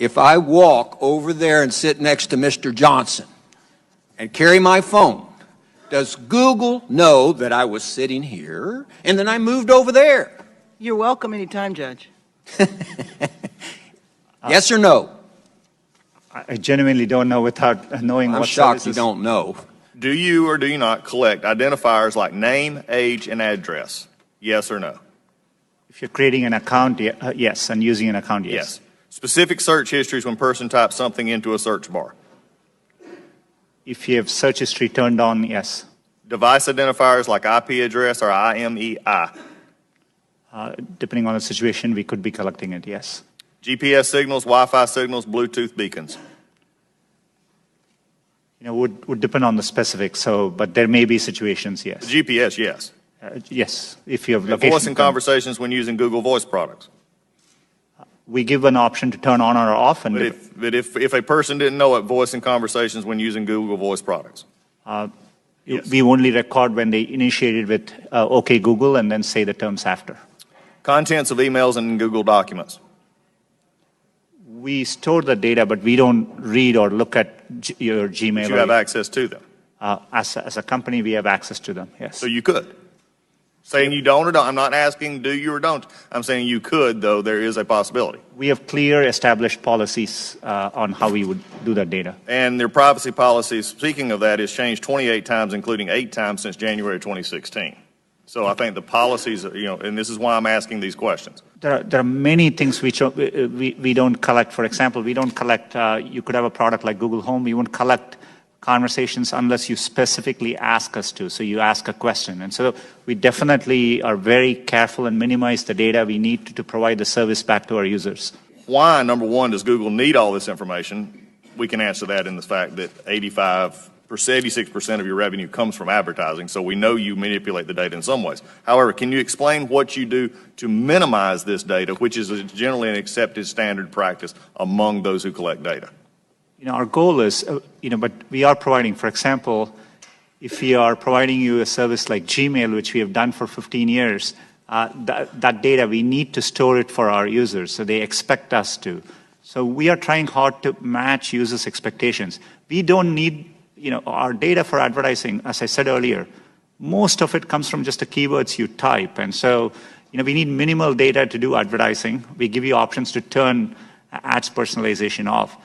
if I walk over there and sit next to Mr. Johnson and carry my phone, does Google know that I was sitting here and then I moved over there? You're welcome anytime, Judge. Yes or no? I genuinely don't know without knowing I'm what shocked services. you don't know. Do you or do you not collect identifiers like name, age, and address? Yes or no? If you're creating an account, yes, and using an account, yes. Yes. Specific search histories when a person types something into a search bar. If you have search history turned on, yes. Device identifiers like IP address or IMEI. Depending on the situation, we could be collecting it, yes. GPS signals, Wi-Fi signals, Bluetooth beacons. Would depend on the specifics, but there may be situations, yes. GPS, yes. Yes, if you have location. Voice and conversations when using Google Voice products. We give an option to turn on or off. And But if a person didn't know it, voice and conversations when using Google Voice products. Yes. We only record when they initiated with OK Google and then say the terms after. Contents of emails and Google documents. We store the data, but we don't read or look at your Gmail. But you have access to them. As a company, we have access to them, yes. So you could. Saying you don't or don't. I'm not asking do you or don't. I'm saying you could, though there is a possibility. We have clear established policies on how we would do that data. And their privacy policy, speaking of that, has changed 28 times, including 8 times since January 2016. So I think the policies, and this is why I'm asking these questions. There are many things which we don't collect. For example, we don't collect, you could have a product like Google Home, we won't collect conversations unless you specifically ask us to. So you ask a question. And so we definitely are very careful and minimize the data we need to provide the service back to our users. Why, number one, does Google need all this information? We can answer that in the fact that 86% of your revenue comes from advertising, so we know you manipulate the data in some ways. However, can you explain what you do to minimize this data, which is generally an accepted standard practice among those who collect data? Our goal is, but we are providing, for example, if we are providing you a service like Gmail, which we have done for 15 years, that data, we need to store it for our users, so they expect us to. So we are trying hard to match users' expectations. We don't need, our data for advertising, as I said earlier, most of it comes from just the keywords you type. And so, we need minimal data to do advertising. We give you options to turn ads personalization off.